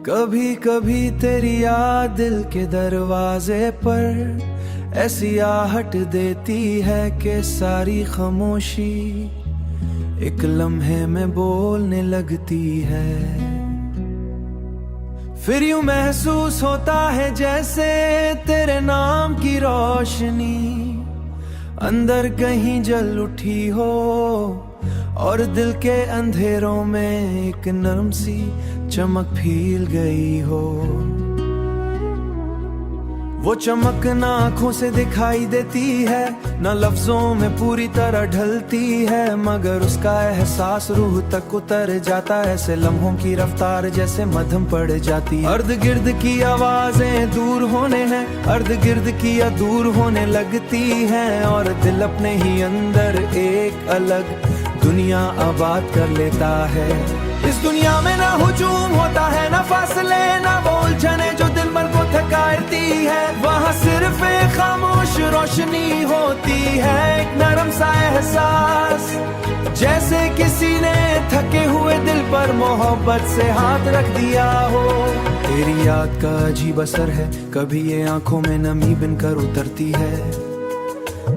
कभी कभी तेरी याद दिल के दरवाजे पर ऐसी आहट देती है कि सारी खामोशी एक लम्हे में बोलने लगती है। फिर यूं महसूस होता है जैसे तेरे नाम की रोशनी अंदर कहीं जल उठी हो और दिल के अंधेरों में एक नरम सी चमक फील गई हो। वो चमक ना आंखों से दिखाई देती है, ना लफ्जों में पूरी तरह ढलती है, मगर उसका एहसास रूह तक उतर जाता है। ऐसे लम्हों की रफ्तार जैसे मध्यम पड़ जाती है। अर्द गिर्द की आवाजें दूर होने हैं, अर्द गिर्द की या दूर होने लगती हैं, और दिल अपने ही अंदर एक अलग दुनिया आबाद कर लेता है। इस दुनिया में ना हुजूम होता है, ना फासले, ना वो उलझने जो दिल भर को थकाती है। वहाँ सिर्फ एक खामोश रोशनी होती है, एक नरम सा एहसास, जैसे किसी ने थके हुए दिल पर मोहब्बत से हाथ रख दिया हो। तेरी याद का अजीब असर है, कभी ये आंखों में नमी बिनकर उतरती है,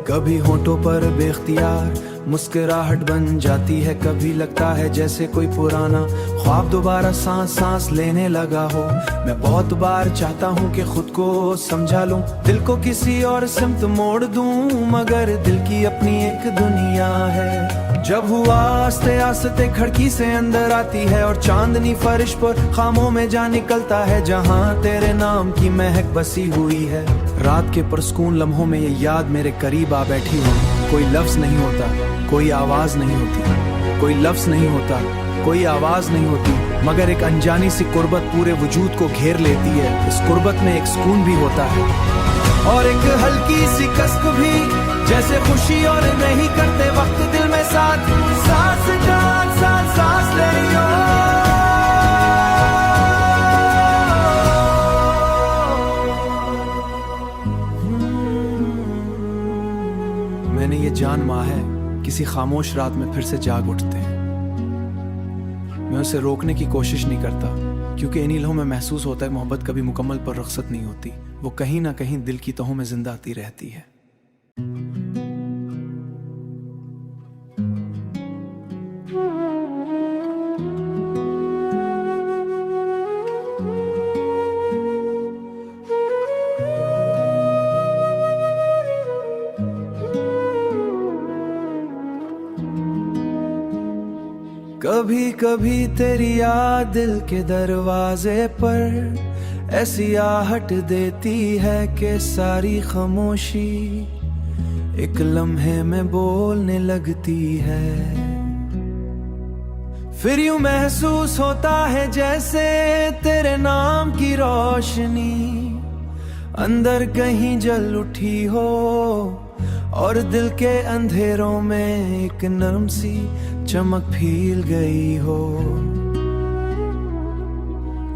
कभी होठों पर बेख्तियार मुस्कुराहट बन जाती है, कभी लगता है जैसे कोई पुराना ख्वाब दोबारा सांस सांस लेने लगा हो। मैं बहुत बार चाहता हूँ कि खुद को समझा लूं, दिल को किसी और सिमत मोड़ दूं, मगर दिल की अपनी एक दुनिया है। जब हुआ आस्ते आस्ते खिड़की से अंदर आती है और चांदनी फर्श पर खामों में जा निकलता है, जहाँ तेरे नाम की महक बसी हुई है। रात के पुरस्कून लम्हों में ये याद मेरे करीब आ बैठी हो। कोई लफ्ज नहीं होता, कोई आवाज नहीं होती, कोई लफ्ज नहीं होता, कोई आवाज नहीं होती, मगर एक अनजानी सी कुर्बत पूरे वजूद को घेर लेती है। इस कुर्बत में एक सुकून भी होता है और एक हल्की सी कसक भी, जैसे खुशी और नहीं करते वक्त दिल में साथ सांस का साथ सांस ले रही हो। मैंने ये जान मां है किसी खामोश रात में फिर से जाग उठते हैं। मैं उसे रोकने की कोशिश नहीं करता, क्योंकि इन्हीं लम्हों में महसूस होता है मोहब्बत कभी मुकम्मल पर रुखसत नहीं होती, वो कहीं ना कहीं दिल की तहों में जिंदा आती रहती है। कभी कभी तेरी याद दिल के दरवाजे पर ऐसी आहट देती है कि सारी खामोशी एक लम्हे में बोलने लगती है। फिर यूं महसूस होता है जैसे तेरे नाम की रोशनी अंदर कहीं जल उठी हो और दिल के अंधेरों में एक नरम सी चमक फील गई हो।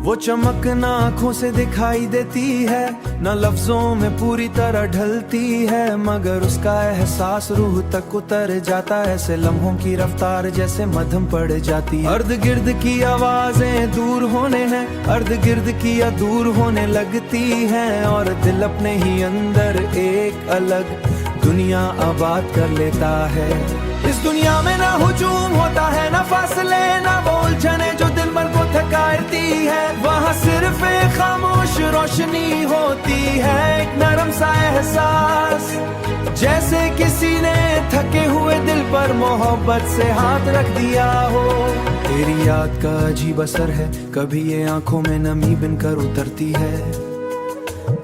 वो चमक ना आंखों से दिखाई देती है, ना लफ्जों में पूरी तरह ढलती है, मगर उसका एहसास रूह तक उतर जाता है। ऐसे लम्हों की रफ्तार जैसे मध्यम पड़ जाती है। अर्द गिर्द की आवाजें दूर होने हैं, अर्द गिर्द की या दूर होने लगती हैं, और दिल अपने ही अंदर एक अलग दुनिया आबाद कर लेता है। इस दुनिया में ना हुजूम होता है, ना फासले, ना वो उलझने जो दिल भर को थकाती है। वहाँ सिर्फ एक खामोश रोशनी होती है, एक नरम सा एहसास, जैसे किसी ने थके हुए दिल पर मोहब्बत से हाथ रख दिया हो। तेरी याद का अजीब असर है, कभी ये आंखों में नमी बिनकर उतरती है,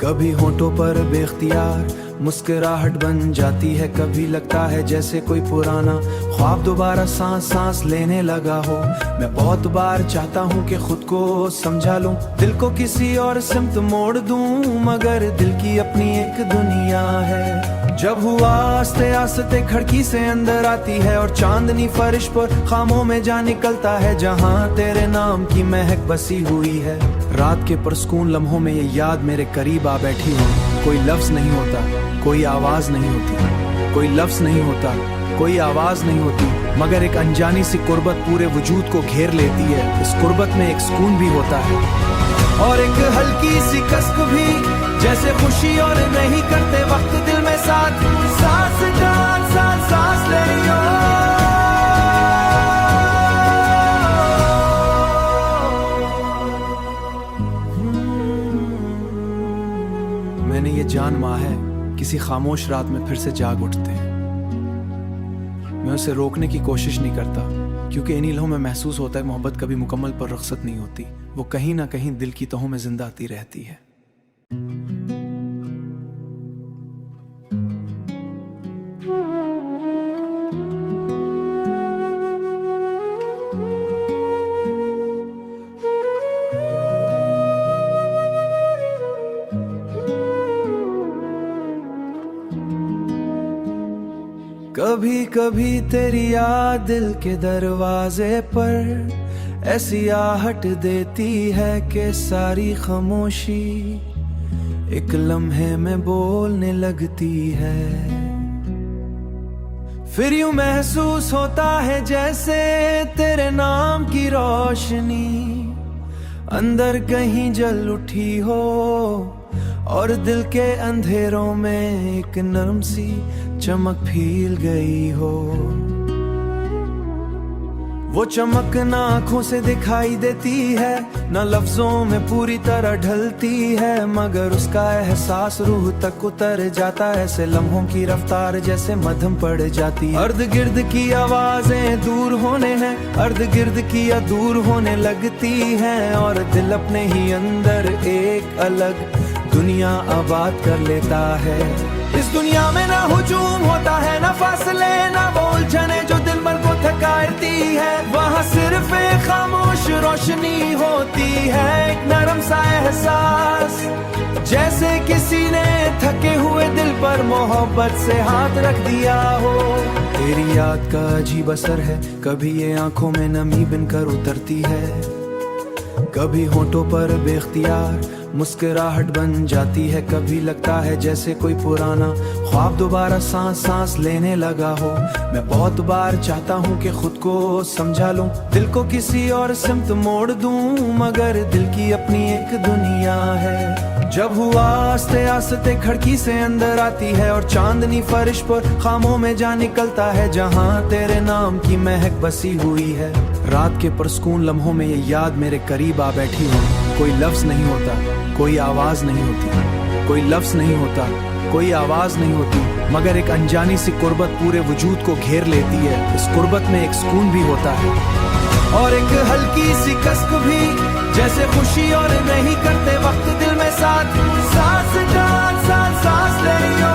कभी होठों पर बेख्तियार मुस्कुराहट बन जाती है, कभी लगता है जैसे कोई पुराना ख्वाब दोबारा सांस सांस लेने लगा हो। मैं बहुत बार चाहता हूँ कि खुद को समझा लूं, दिल को किसी और सिमत मोड़ दूं, मगर दिल की अपनी एक दुनिया है। जब हुआ आस्ते आस्ते खिड़की से अंदर आती है और चांदनी फर्श पर खामों में जा निकलता है, जहाँ तेरे नाम की महक बसी हुई है। रात के पुरस्कून लम्हों में ये याद मेरे करीब आ बैठी हो। कोई लफ्ज नहीं होता, कोई आवाज नहीं होती, कोई लफ्ज नहीं होता, कोई आवाज नहीं होती, मगर एक अनजानी सी कुर्बत पूरे वजूद को घेर लेती है। इस कुर्बत में एक सुकून भी होता है। और एक हल्की सी कसक भी, जैसे खुशी और नहीं करते वक्त दिल में साथ, सांस का साथ सांस ले रही हो। मैंने ये जान मां है किसी खामोश रात में फिर से जाग उठते हैं। मैं उसे रोकने की कोशिश नहीं करता, क्योंकि इन्हीं लम्हों में महसूस होता है मोहब्बत कभी मुकम्मल पर रुखसत नहीं होती, वो कहीं ना कहीं दिल की तहों में जिंदा आती रहती है। कभी कभी तेरी याद दिल के दरवाजे पर ऐसी आहट देती है कि सारी खामोशी एक लम्हे में बोलने लगती है। फिर यूं महसूस होता है जैसे तेरे नाम की रोशनी अंदर कहीं जल उठी हो, और दिल के अंधेरों में एक नरम सी चमक फील गई हो। वो चमक ना आंखों से दिखाई देती है, ना लफ्जों में पूरी तरह ढलती है, मगर उसका एहसास रूह तक उतर जाता है। ऐसे लम्हों की रफ्तार जैसे मध्यम पड़ जाती है। अर्द गिर्द की आवाजें दूर होने हैं, अर्द गिर्द की या दूर होने लगती हैं, और दिल अपने ही अंदर एक अलग दुनिया आबाद कर लेता है। इस दुनिया में ना हुजूम होता है, ना फासले, ना वो उलझने जो दिल भर को थकाती है। वहाँ सिर्फ एक खामोश रोशनी होती है, एक नरम सा एहसास, जैसे किसी ने थके हुए दिल पर मोहब्बत से हाथ रख दिया हो। तेरी याद का अजीब असर है, कभी ये आंखों में नमी बनकर उतरती है, कभी होठों पर बेख्तियार मुस्कुराहट बन जाती है। कभी लगता है जैसे कोई पुराना ख्वाब दोबारा सांस सांस लेने लगा हो। मैं बहुत बार चाहता हूँ कि खुद को समझा लूं, दिल को किसी और सिमत मोड़ दूं, मगर दिल की अपनी एक दुनिया है। जब हुआ आस्ते आस्ते खिड़की से अंदर आती है, और चांदनी फर्श पर खामों में जा निकलता है, जहाँ तेरे नाम की महक बसी हुई है। रात के पुरस्कून लम्हों में ये याद मेरे करीब आ बैठी हो। कोई लफ्ज नहीं होता, कोई आवाज नहीं होती, कोई लफ्ज नहीं होता, कोई आवाज नहीं होती, मगर एक अनजानी सी कुर्बत पूरे वजूद को घेर लेती है। इस कुर्बत में एक सुकून भी होता है, और एक हल्की सी कसक भी, जैसे खुशी और नहीं करते वक्त दिल में साथ, सांस का साथ सांस ले रही हो।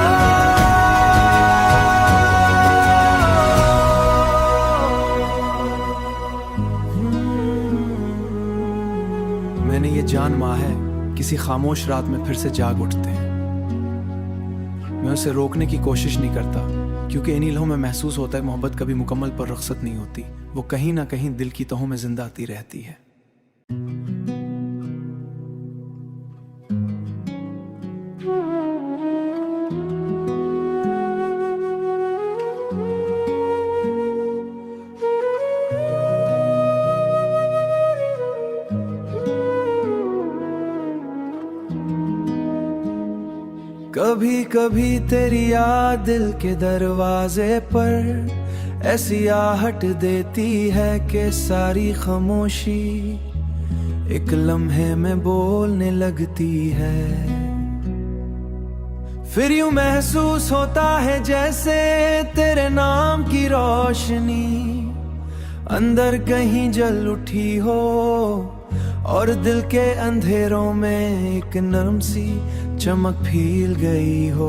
मैंने ये जान मां है किसी खामोश रात में फिर से जाग उठते हैं। मैं उसे रोकने की कोशिश नहीं करता, क्योंकि इन्हीं लम्हों में महसूस होता है मोहब्बत कभी मुकम्मल पर रुखसत नहीं होती, वो कहीं ना कहीं दिल की तहों में जिंदा आती रहती है। कभी कभी तेरी याद दिल के दरवाजे पर ऐसी आहट देती है कि सारी खामोशी एक लम्हे में बोलने लगती है। फिर यूं महसूस होता है जैसे तेरे नाम की रोशनी अंदर कहीं जल उठी हो, और दिल के अंधेरों में एक नरम सी चमक फील गई हो।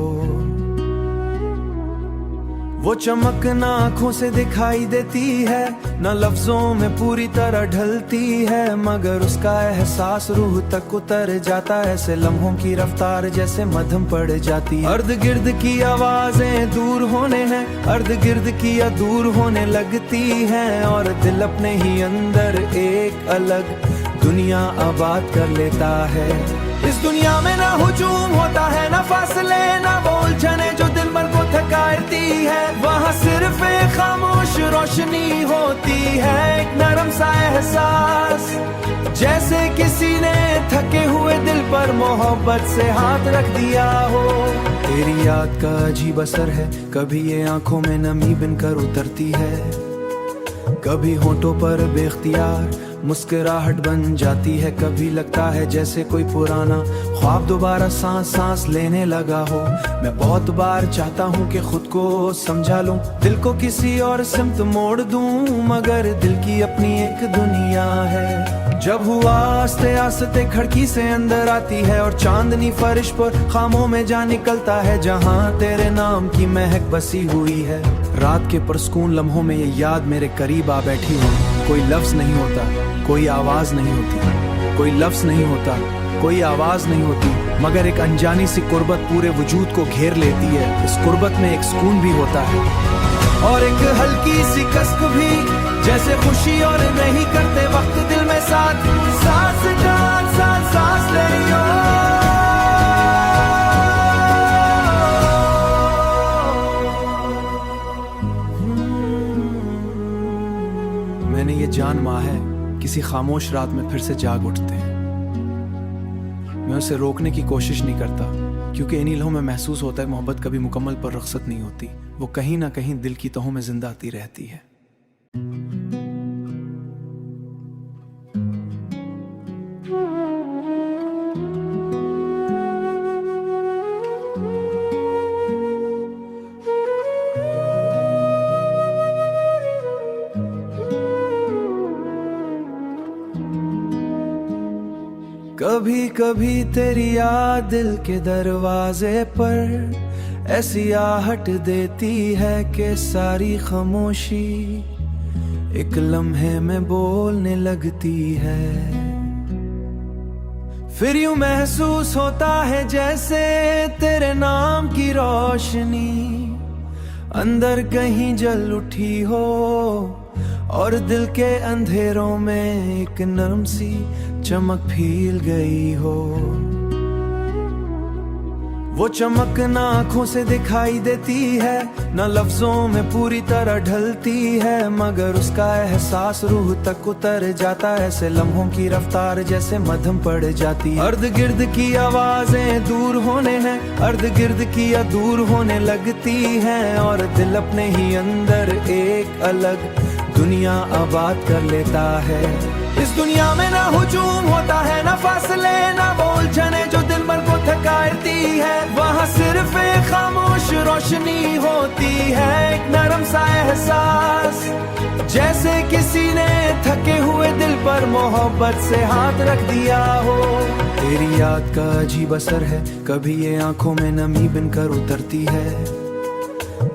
वो चमक ना आंखों से दिखाई देती है, ना लफ्जों में पूरी तरह ढलती है, मगर उसका एहसास रूह तक उतर जाता है। ऐसे लम्हों की रफ्तार जैसे मध्यम पड़ जाती है। अर्द गिर्द की आवाजें दूर होने हैं, अर्द गिर्द की या दूर होने लगती हैं, और दिल अपने ही अंदर एक अलग दुनिया आबाद कर लेता है। इस दुनिया में ना हुजूम होता है, ना फासले, ना वो उलझने जो दिल भर को थकाती है। वहाँ सिर्फ एक खामोश रोशनी होती है, एक नरम सा एहसास, जैसे किसी ने थके हुए दिल पर मोहब्बत से हाथ रख दिया हो। तेरी याद का अजीब असर है, कभी ये आंखों में नमी बनकर उतरती है, कभी होठों पर बेख्तियार मुस्कुराहट बन जाती है, कभी लगता है जैसे कोई पुराना ख्वाब दोबारा सांस सांस लेने लगा हो। मैं बहुत बार चाहता हूँ कि खुद को समझा लूं, दिल को किसी और सिमत मोड़ दूं, मगर दिल की अपनी एक दुनिया है। जब हुआ आस्ते आस्ते खिड़की से अंदर आती है और चांदनी फर्श पर खामों में जा निकलता है, जहाँ तेरे नाम की महक बसी हुई है। रात के पुरस्कून लम्हों में ये याद मेरे करीब आ बैठी हो। कोई लफ्ज नहीं होता, कोई आवाज नहीं होती, कोई लफ्ज नहीं होता, कोई आवाज नहीं होती, मगर एक अनजानी सी कुर्बत पूरे वजूद को घेर लेती है। इस कुर्बत में एक सुकून भी होता है और एक हल्की सी कसक भी, जैसे खुशी और नहीं करते वक्त दिल में साथ सांस का साथ सांस ले लियो। मैंने ये जान मां है, किसी खामोश रात में फिर से जाग उठते हैं। मैं उसे रोकने की कोशिश नहीं करता, क्योंकि इन्हीं लम्हों में महसूस होता है मोहब्बत कभी मुकम्मल पर रुखसत नहीं होती, वो कहीं ना कहीं दिल की तहों में जिंदा आती रहती है। कभी कभी तेरी याद दिल के दरवाजे पर ऐसी आहट देती है कि सारी खामोशी एक लम्हे में बोलने लगती है। फिर यूं महसूस होता है जैसे तेरे नाम की रोशनी अंदर कहीं जल उठी हो और दिल के अंधेरों में एक नरम सी चमक फील गई हो। वो चमक ना आंखों से दिखाई देती है, ना लफ्जों में पूरी तरह ढलती है, मगर उसका एहसास रूह तक उतर जाता है। ऐसे लम्हों की रफ्तार जैसे मध्यम पड़ जाती है। अर्द गिर्द की आवाजें दूर होने हैं, अर्द गिर्द की दूर होने लगती हैं, और दिल अपने ही अंदर एक अलग दुनिया आबाद कर लेता है। इस दुनिया में ना हुजूम होता है, ना फासले, ना उलझने जो दिल भर को थकाती है। वहाँ सिर्फ एक खामोश रोशनी होती है, एक नरम सा एहसास, जैसे किसी ने थके हुए दिल पर मोहब्बत से हाथ रख दिया हो। तेरी याद का अजीब असर है, कभी ये आंखों में नमी बनकर उतरती है,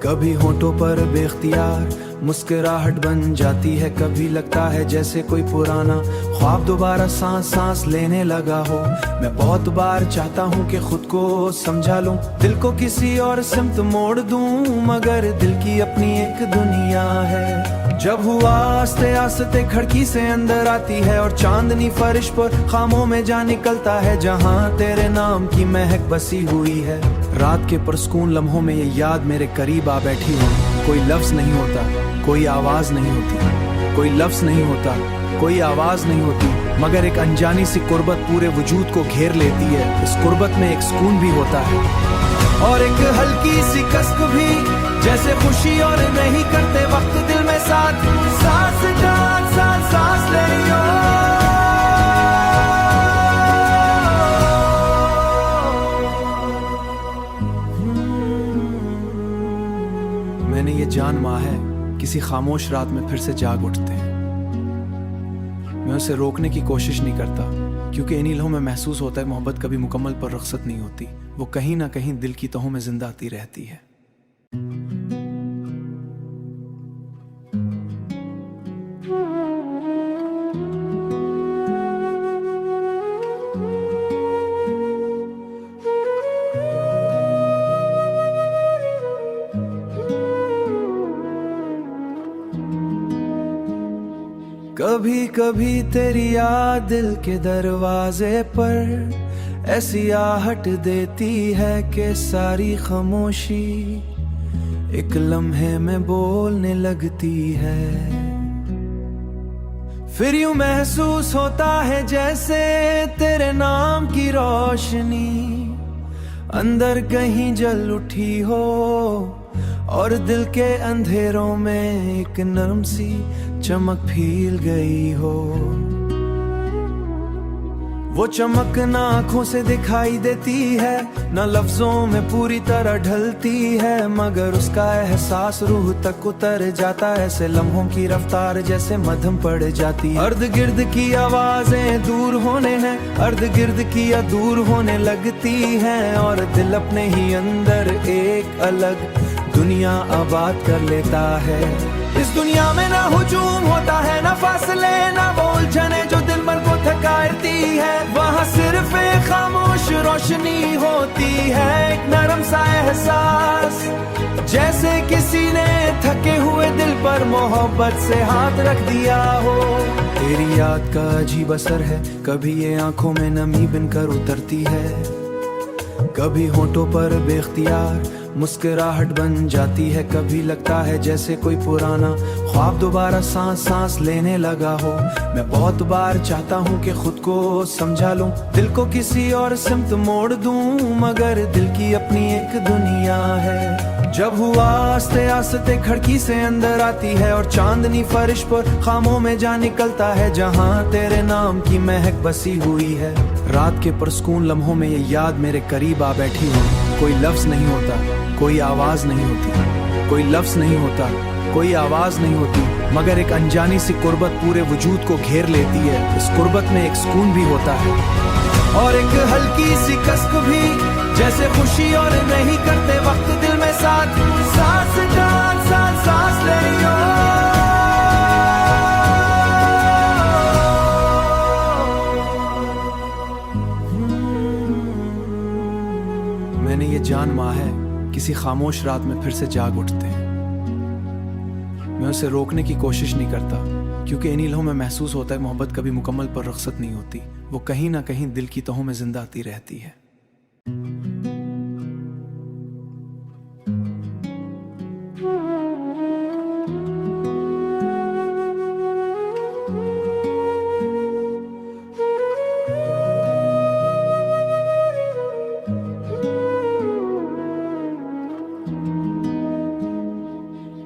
कभी होठों पर बेख्तियार मुस्कुराहट बन जाती है, कभी लगता है जैसे कोई पुराना ख्वाब दोबारा सांस सांस लेने लगा हो। मैं बहुत बार चाहता हूँ कि खुद को समझा लूं, दिल को किसी और सिमत मोड़ दूं, मगर दिल की अपनी एक दुनिया है। जब हुआ आस्ते आस्ते खिड़की से अंदर आती है और चांदनी फर्श पर खामों में जा निकलता है, जहाँ तेरे नाम की महक बसी हुई है। रात के पुरस्कून लम्हों में ये याद मेरे करीब आ बैठी हो। कोई लफ्ज नहीं होता, कोई आवाज नहीं होती, कोई लफ्ज नहीं होता, कोई आवाज नहीं होती, मगर एक अनजानी सी कुर्बत पूरे वजूद को घेर लेती है। इस कुर्बत में एक सुकून भी होता है और एक हल्की सी कसक भी, जैसे खुशी और नहीं करते वक्त दिल में साथ सांस का साथ सांस ले लियो। मैंने ये जान मां है, किसी खामोश रात में फिर से जाग उठते हैं। मैं उसे रोकने की कोशिश नहीं करता, क्योंकि इन्हीं लम्हों में महसूस होता है मोहब्बत कभी मुकम्मल पर रुखसत नहीं होती, वो कहीं ना कहीं दिल की तहों में जिंदा आती रहती है। कभी कभी तेरी याद दिल के दरवाजे पर ऐसी आहट देती है कि सारी खामोशी एक लम्हे में बोलने लगती है। फिर यूं महसूस होता है जैसे तेरे नाम की रोशनी अंदर कहीं जल उठी हो और दिल के अंधेरों में एक नरम सी चमक फील गई हो। वो चमक ना आंखों से दिखाई देती है, ना लफ्जों में पूरी तरह ढलती है, मगर उसका एहसास रूह तक उतर जाता है। ऐसे लम्हों की रफ्तार जैसे मध्यम पड़ जाती है। अर्द गिर्द की आवाजें दूर होने हैं, अर्द गिर्द की या दूर होने लगती हैं, और दिल अपने ही अंदर एक अलग दुनिया आबाद कर लेता है। इस दुनिया में ना हुजूम होता है, ना फासले, ना वो उलझने जो दिल भर को थकाती है। वहाँ सिर्फ एक खामोश रोशनी होती है, एक नरम सा एहसास, जैसे किसी ने थके हुए दिल पर मोहब्बत से हाथ रख दिया हो। तेरी याद का अजीब असर है, कभी ये आंखों में नमी बनकर उतरती है, कभी होठों पर बेख्तियार मुस्कुराहट बन जाती है। कभी लगता है जैसे कोई पुराना ख्वाब दोबारा सांस सांस लेने लगा हो। मैं बहुत बार चाहता हूँ कि खुद को समझा लूं, दिल को किसी और सिमत मोड़ दूं, मगर दिल की अपनी एक दुनिया है। जब हुआ आस्ते आस्ते खिड़की से अंदर आती है और चांदनी फर्श पर खामों में जा निकलता है, जहाँ तेरे नाम की महक बसी हुई है। रात के पुरस्कून लम्हों में ये याद मेरे करीब आ बैठी हो। कोई लफ्ज नहीं होता, कोई आवाज नहीं होती, कोई लफ्ज नहीं होता, कोई आवाज नहीं होती, मगर एक अनजानी सी कुर्बत पूरे वजूद को घेर लेती है। इस कुर्बत में एक सुकून भी होता है और एक हल्की सी कसक भी, जैसे खुशी और नहीं करते वक्त दिल में साथ सांस डाल सांस सांस ले रही हो। मैंने ये जान मां है, किसी खामोश रात में फिर से जाग उठते हैं। मैं उसे रोकने की कोशिश नहीं करता, क्योंकि इन्हीं लम्हों में महसूस होता है मोहब्बत कभी मुकम्मल पर रुखसत नहीं होती, वो कहीं ना कहीं दिल की तहों में जिंदा आती रहती है।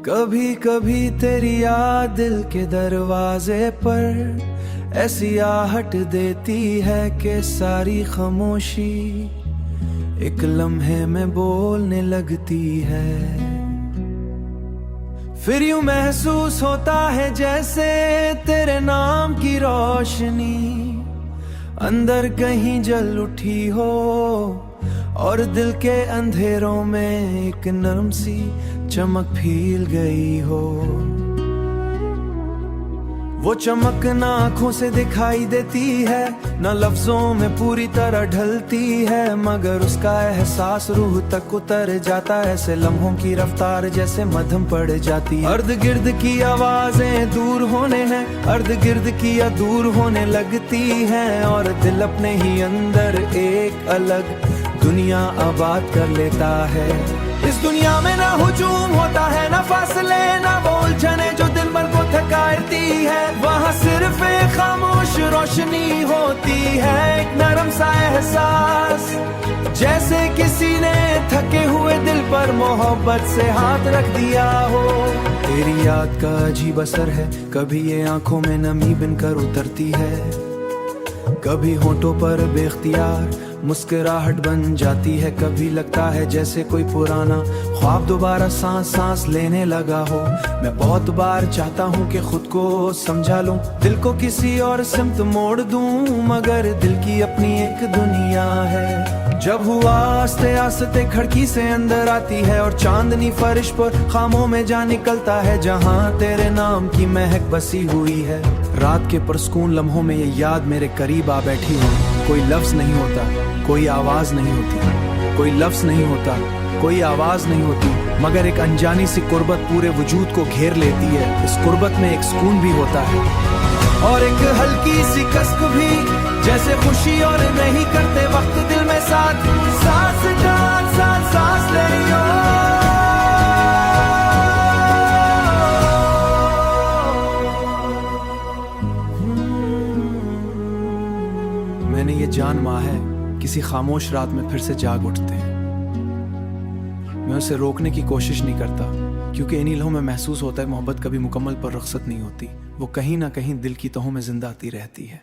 कभी कभी तेरी याद दिल के दरवाजे पर ऐसी आहट देती है कि सारी खामोशी एक लम्हे में बोलने लगती है। फिर यूं महसूस होता है जैसे तेरे नाम की रोशनी अंदर कहीं जल उठी हो और दिल के अंधेरों में एक नरम सी चमक फील गई हो। वो चमक ना आंखों से दिखाई देती है, ना लफ्जों में पूरी तरह ढलती है, मगर उसका एहसास रूह तक उतर जाता है। ऐसे लम्हों की रफ्तार जैसे मध्यम पड़ जाती है। अर्द गिर्द की आवाजें दूर होने हैं, अर्द गिर्द की या दूर होने लगती हैं, और दिल अपने ही अंदर एक अलग दुनिया आबाद कर लेता है। इस दुनिया में ना हुजूम होता है, ना फासले, ना वो उलझने जो दिन भर को थकाती है। वहाँ सिर्फ एक खामोश रोशनी होती है, एक नरम सा एहसास, जैसे किसी ने थके हुए दिल पर मोहब्बत से हाथ रख दिया हो। तेरी याद का अजीब असर है, कभी ये आंखों में नमी बनकर उतरती है, कभी होठों पर बेख्तियार मुस्कुराहट बन जाती है। कभी लगता है जैसे कोई पुराना ख्वाब दोबारा सांस सांस लेने लगा हो। मैं बहुत बार चाहता हूँ कि खुद को समझा लूं, दिल को किसी और सिमत मोड़ दूं, मगर दिल की अपनी एक दुनिया है। जब हुआ आस्ते आस्ते खिड़की से अंदर आती है और चांदनी फर्श पर खामों में जा निकलता है, जहाँ तेरे नाम की महक बसी हुई है। रात के पुरस्कून लम्हों में ये याद मेरे करीब आ बैठी हो। कोई लफ्ज नहीं होता, कोई आवाज नहीं होती, कोई लफ्ज नहीं होता, कोई आवाज नहीं होती, मगर एक अनजानी सी कुर्बत पूरे वजूद को घेर लेती है। इस कुर्बत में एक सुकून भी होता है और एक हल्की सी कसक भी, जैसे खुशी और नहीं करते वक्त दिल में साथ सांस डाल सांस सांस ले रही हो। किसी खामोश रात में फिर से जाग उठते हैं। मैं उसे रोकने की कोशिश नहीं करता, क्योंकि इन्हीं लम्हों में महसूस होता है मोहब्बत कभी मुकम्मल पर रुखसत नहीं होती, वो कहीं ना कहीं दिल की तहों में जिंदा आती रहती है।